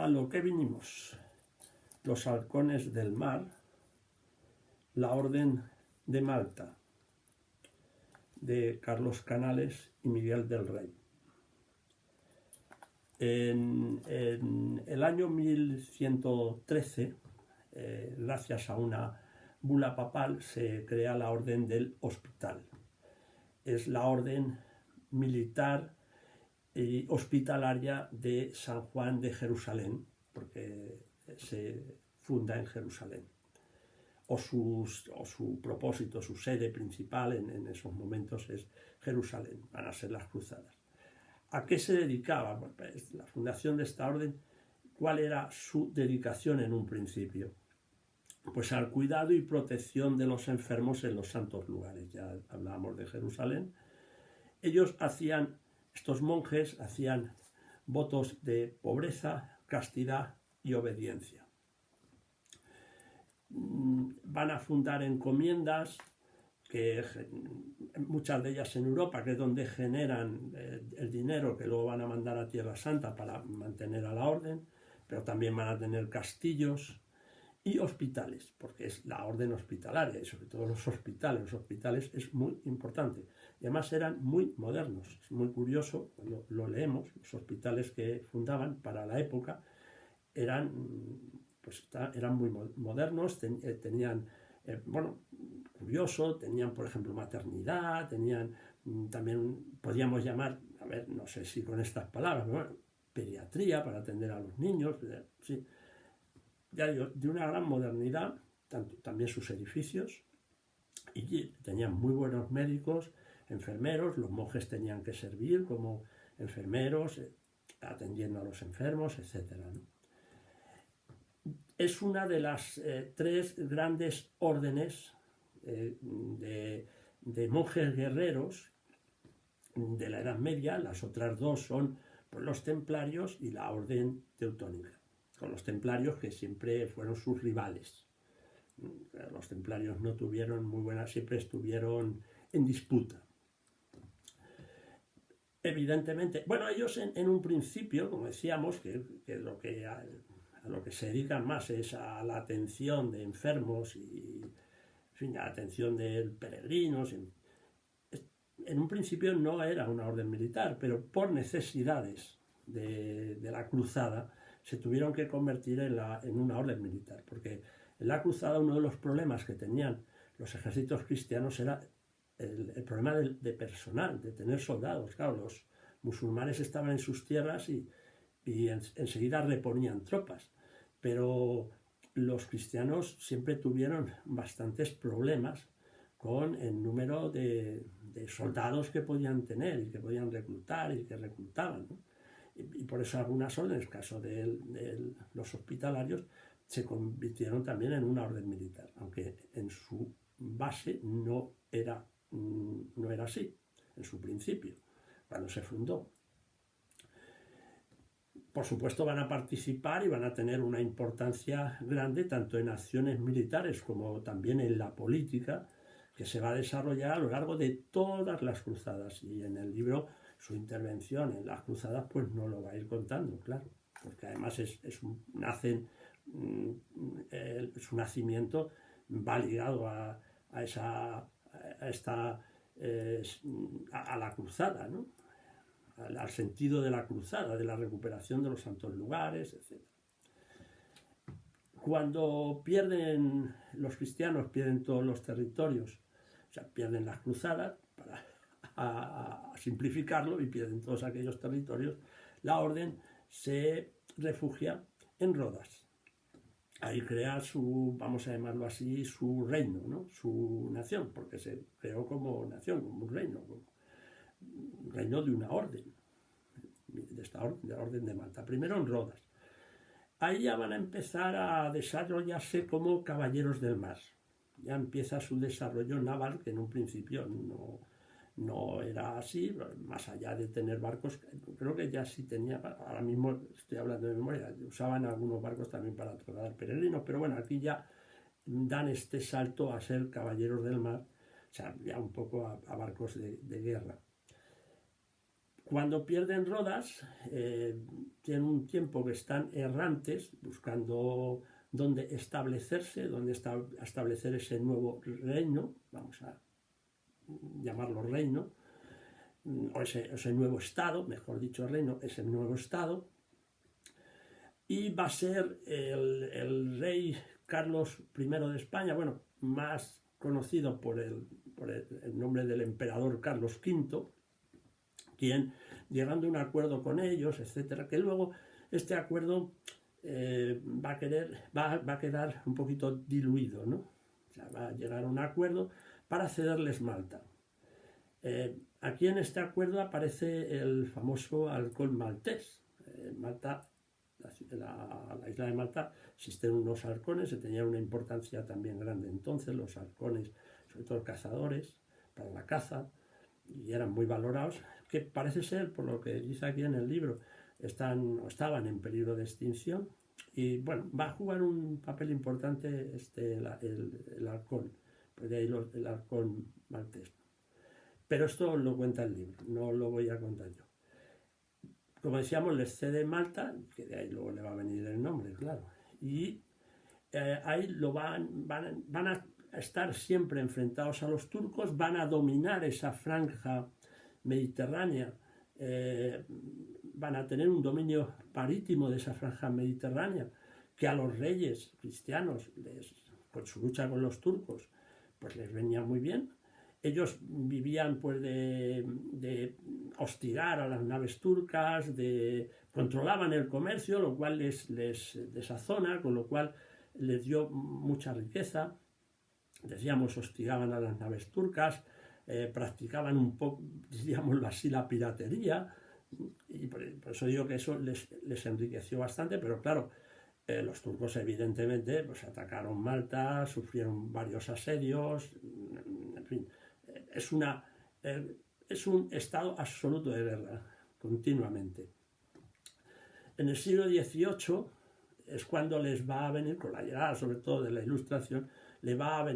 a lo que vinimos. Los halcones del mar, la Orden de Malta, de Carlos Canales y Miguel del Rey. En el año 1113, gracias a una bula papal, se crea la Orden del Hospital. Es la orden militar y hospitalaria de San Juan de Jerusalén, porque se funda en Jerusalén. O su propósito, su sede principal en esos momentos es Jerusalén, van a ser las cruzadas. ¿A qué se dedicaba? Pues la fundación de esta orden, ¿cuál era su dedicación en un principio? Pues al cuidado y protección de los enfermos en los santos lugares. Ya hablábamos de Jerusalén. Estos monjes hacían votos de pobreza, castidad y obediencia. Van a fundar encomiendas, muchas de ellas en Europa, que es donde generan el dinero que luego van a mandar a Tierra Santa para mantener a la orden, pero también van a tener castillos y hospitales, porque es la orden hospitalaria, y sobre todo los hospitales es muy importante. Y además eran muy modernos, es muy curioso, cuando lo leemos, los hospitales que fundaban para la época eran muy modernos, tenían, curioso, tenían por ejemplo maternidad, tenían también, podríamos llamar, no sé si con estas palabras, pero pediatría para atender a los niños, sí. Ya digo, de una gran modernidad, también sus edificios, y tenían muy buenos médicos, enfermeros, los monjes tenían que servir como enfermeros, atendiendo a los enfermos, etc., ¿no? Es una de las tres grandes órdenes de monjes guerreros de la Edad Media. Las otras dos son pues, los templarios y la orden teutónica, con los templarios que siempre fueron sus rivales. Los templarios no tuvieron muy buenas, siempre estuvieron en disputa. Evidentemente, ellos en un principio, como decíamos, que a lo que se dedican más es a la atención de enfermos y, en fin, a la atención de peregrinos. En un principio no era una orden militar, pero por necesidades de la cruzada se tuvieron que convertir en una orden militar, porque en la cruzada uno de los problemas que tenían los ejércitos cristianos era el problema de personal, de tener soldados. Claro, los musulmanes estaban en sus tierras y enseguida reponían tropas, pero los cristianos siempre tuvieron bastantes problemas con el número de soldados que podían tener y que podían reclutar y que reclutaban, ¿no? Y por eso algunas órdenes, en el caso de los hospitalarios, se convirtieron también en una orden militar, aunque en su base no era así, en su principio, cuando se fundó. Por supuesto van a participar y van a tener una importancia grande tanto en acciones militares como también en la política que se va a desarrollar a lo largo de todas las cruzadas, y en el libro su intervención en las cruzadas pues no lo va a ir contando, claro, porque además su nacimiento va ligado a la cruzada, ¿no? Al sentido de la cruzada, de la recuperación de los santos lugares, etc. Cuando los cristianos pierden todos los territorios, o sea, pierden las cruzadas, a simplificarlo, y pierden todos aquellos territorios, la orden se refugia en Rodas. Ahí crea vamos a llamarlo así, su reino, ¿no? Su nación, porque se creó como nación, como un reino, de una orden, de la orden de Malta, primero en Rodas. Ahí ya van a empezar a desarrollarse como caballeros del mar. Ya empieza su desarrollo naval, que en un principio no era así, más allá de tener barcos, creo que ya sí tenía, ahora mismo estoy hablando de memoria, usaban algunos barcos también para trasladar peregrinos, pero bueno, aquí ya dan este salto a ser caballeros del mar, o sea, ya un poco a barcos de guerra. Cuando pierden Rodas, tienen un tiempo que están errantes, buscando dónde establecerse, dónde establecer ese nuevo reino, vamos a llamarlo reino, o ese nuevo estado, mejor dicho reino, ese nuevo estado, y va a ser el rey Carlos I de España, bueno, más conocido por el nombre del emperador Carlos V, quien, llegando a un acuerdo con ellos, etcétera, que luego este acuerdo va a quedar un poquito diluido, ¿no? O sea, va a llegar a un acuerdo para cederles Malta. Aquí en este acuerdo aparece el famoso halcón maltés. Malta, la isla de Malta, existen unos halcones, se tenía una importancia también grande entonces, los halcones, sobre todo cazadores, para la caza, y eran muy valorados, que parece ser, por lo que dice aquí en el libro, estaban en peligro de extinción, y bueno, va a jugar un papel importante el halcón, pues de ahí el halcón maltés. Pero esto lo cuenta el libro, no lo voy a contar yo. Como decíamos, les cede Malta, que de ahí luego le va a venir el nombre, claro. Y ahí van a estar siempre enfrentados a los turcos, van a dominar esa franja mediterránea, van a tener un dominio marítimo de esa franja mediterránea, que a los reyes cristianos, con su lucha con los turcos, pues les venía muy bien. Ellos vivían pues de hostigar a las naves turcas, controlaban el comercio, lo cual les desazona, con lo cual les dio mucha riqueza. Decíamos, hostigaban a las naves turcas, practicaban un poco, diríamoslo así, la piratería, y por eso digo que eso les enriqueció bastante, pero claro, los turcos evidentemente pues atacaron Malta, sufrieron varios asedios, en fin, es un estado absoluto de guerra, continuamente. En el siglo XVIII es cuando les va a venir, con la llegada sobre todo de la Ilustración, les va a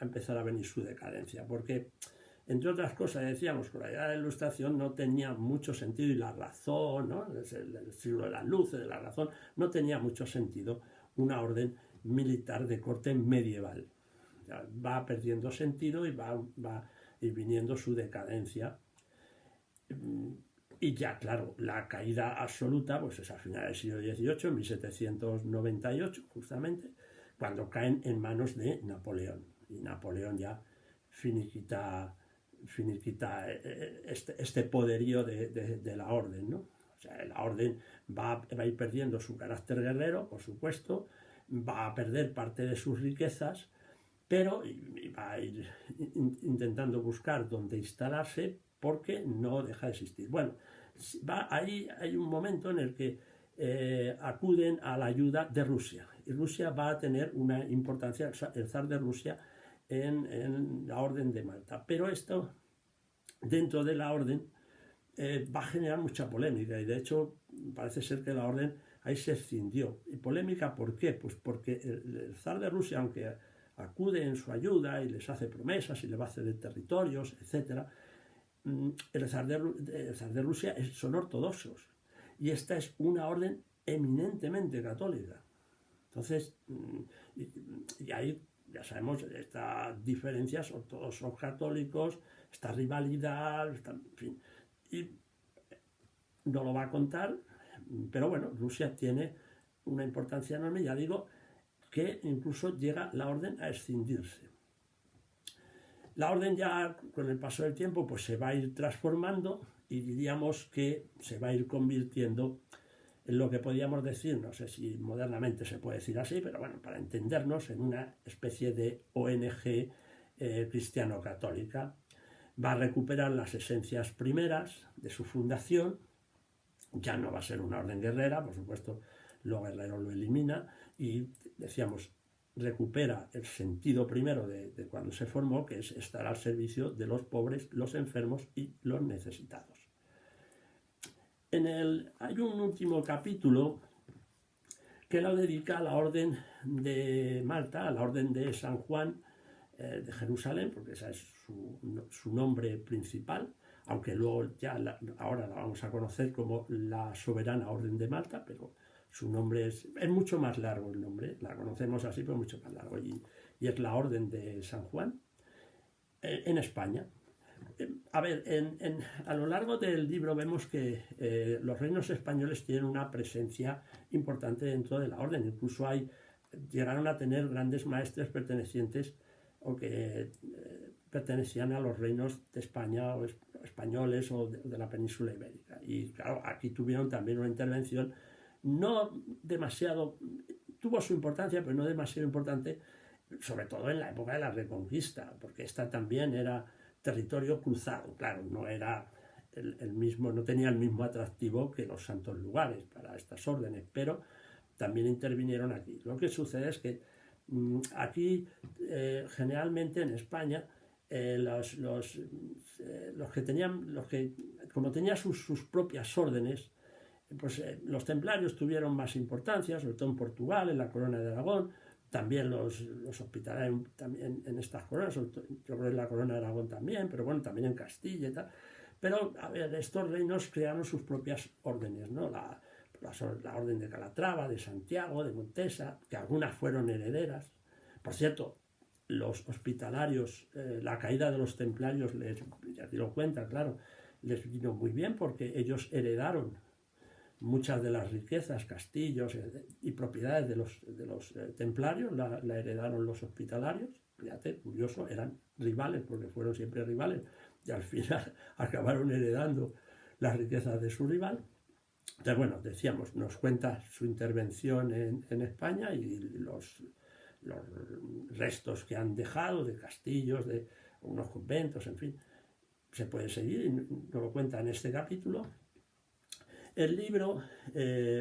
empezar a venir su decadencia, porque, entre otras cosas, decíamos, con la llegada de la Ilustración no tenía mucho sentido, y la razón, ¿no? El siglo de las luces, de la razón, no tenía mucho sentido una orden militar de corte medieval. O sea, va perdiendo sentido y va ir viniendo su decadencia. Y ya, claro, la caída absoluta pues es a finales del siglo XVIII, en 1798, justamente, cuando caen en manos de Napoleón. Y Napoleón ya finiquita este poderío de la orden, ¿no? O sea, la orden va a ir perdiendo su carácter guerrero, por supuesto, va a perder parte de sus riquezas, pero va a ir intentando buscar dónde instalarse, porque no deja de existir. Bueno, ahí hay un momento en el que acuden a la ayuda de Rusia, y Rusia va a tener una importancia, el zar de Rusia, en la orden de Malta. Pero esto, dentro de la orden, va a generar mucha polémica, y de hecho parece ser que la orden ahí se escindió. ¿Y polémica por qué? Pues porque el zar de Rusia, aunque acude en su ayuda y les hace promesas y le va a ceder territorios, etc., el zar de Rusia son ortodoxos, y esta es una orden eminentemente católica. Entonces, y ahí ya sabemos estas diferencias, ortodoxos católicos, esta rivalidad, en fin, y no lo va a contar, pero bueno, Rusia tiene una importancia enorme, ya digo, que incluso llega la orden a escindirse. La orden ya, con el paso del tiempo, pues se va a ir transformando, y diríamos que se va a ir convirtiendo en lo que podríamos decir, no sé si modernamente se puede decir así, pero bueno, para entendernos, en una especie de ONG cristiano-católica. Va a recuperar las esencias primeras de su fundación, ya no va a ser una orden guerrera, por supuesto, lo guerrero lo elimina, y decíamos, recupera el sentido primero de cuando se formó, que es estar al servicio de los pobres, los enfermos y los necesitados. Hay un último capítulo que lo dedica a la orden de Malta, a la orden de San Juan de Jerusalén, porque ese es su nombre principal, aunque luego ya ahora la vamos a conocer como la Soberana Orden de Malta, pero su nombre es mucho más largo el nombre, la conocemos así, pero mucho más largo, y es la Orden de San Juan en España. A ver, a lo largo del libro vemos que los reinos españoles tienen una presencia importante dentro de la orden. Incluso llegaron a tener grandes maestres pertenecientes o que pertenecían a los reinos de España o españoles o de la península ibérica. Y claro, aquí tuvieron también una intervención no demasiado, tuvo su importancia, pero no demasiado importante, sobre todo en la época de la Reconquista, porque esta también era territorio cruzado, claro, no era el mismo, no tenía el mismo atractivo que los santos lugares para estas órdenes, pero también intervinieron aquí. Lo que sucede es que aquí generalmente en España los que tenían, como tenían sus propias órdenes, pues los templarios tuvieron más importancia, sobre todo en Portugal, en la corona de Aragón. También los hospitalarios también en estas coronas, yo creo que en la corona de Aragón también, pero bueno, también en Castilla y tal. Pero, a ver, estos reinos crearon sus propias órdenes, ¿no? La orden de Calatrava, de Santiago, de Montesa, que algunas fueron herederas. Por cierto, los hospitalarios, la caída de los templarios, ya te lo cuenta, claro, les vino muy bien porque ellos heredaron muchas de las riquezas, castillos y propiedades de los templarios, la heredaron los hospitalarios. Fíjate, curioso, eran rivales porque fueron siempre rivales y al final acabaron heredando las riquezas de su rival. Entonces, bueno, decíamos, nos cuenta su intervención en España y los restos que han dejado de castillos, de unos conventos, en fin. Se puede seguir y nos lo cuenta en este capítulo. El libro,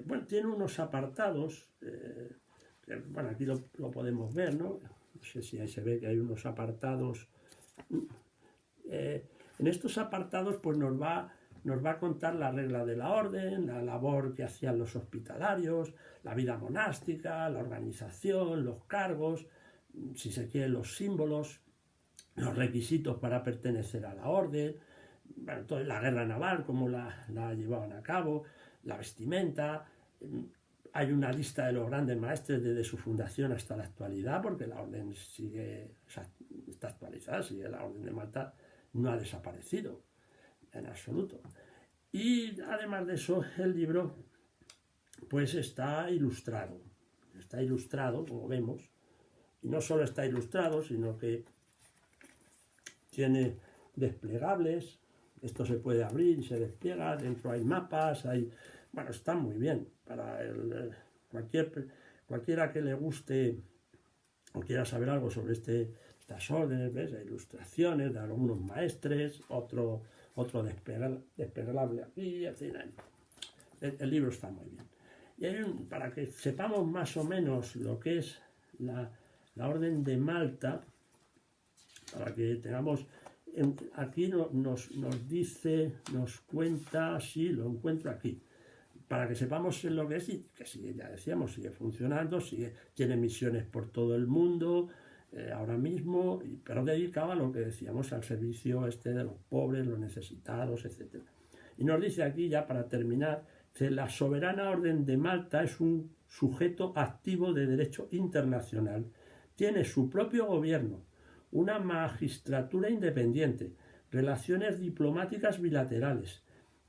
bueno, tiene unos apartados, bueno, aquí lo podemos ver, ¿no? No sé si ahí se ve que hay unos apartados. En estos apartados, pues nos va a contar la regla de la orden, la labor que hacían los hospitalarios, la vida monástica, la organización, los cargos, si se quiere, los símbolos, los requisitos para pertenecer a la orden, bueno, toda la guerra naval, cómo la llevaban a cabo, la vestimenta. Hay una lista de los grandes maestres desde su fundación hasta la actualidad, porque la orden sigue, o sea, está actualizada, sigue la orden de Malta, no ha desaparecido en absoluto. Y además de eso, el libro pues está ilustrado, como vemos, y no solo está ilustrado, sino que tiene desplegables. Esto se puede abrir y se despliega, dentro hay mapas, bueno, está muy bien para cualquiera que le guste o quiera saber algo sobre estas órdenes, ¿ves? Hay ilustraciones de algunos maestres, otro desplegable aquí, etc. El libro está muy bien. Y para que sepamos más o menos lo que es la orden de Malta, para que tengamos... Aquí nos dice, nos cuenta, sí, lo encuentro aquí, para que sepamos lo que es y que sigue, ya decíamos, sigue funcionando, tiene misiones por todo el mundo ahora mismo, pero dedicado a lo que decíamos, al servicio de los pobres, los necesitados, etc. Y nos dice aquí, ya para terminar, que la Soberana Orden de Malta es un sujeto activo de derecho internacional, tiene su propio gobierno, una magistratura independiente, relaciones diplomáticas bilaterales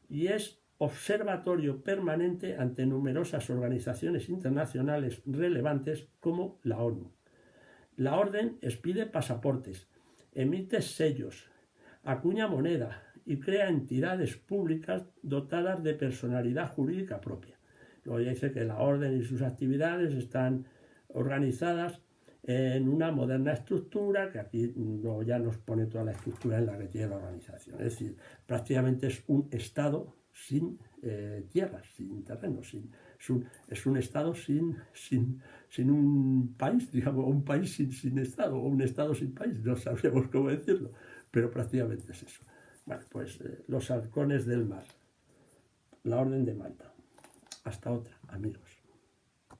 y es observatorio permanente ante numerosas organizaciones internacionales relevantes como la ONU. La orden expide pasaportes, emite sellos, acuña moneda y crea entidades públicas dotadas de personalidad jurídica propia. Luego ya dice que la orden y sus actividades están organizadas en una moderna estructura, que aquí ya nos pone toda la estructura en la que tiene la organización. Es decir, prácticamente es un Estado sin tierras, sin terreno, es un Estado sin un país, digamos, un país sin Estado, o un Estado sin país, no sabríamos cómo decirlo, pero prácticamente es eso. Bueno, pues los halcones del mar, la Orden de Malta. Hasta otra, amigos.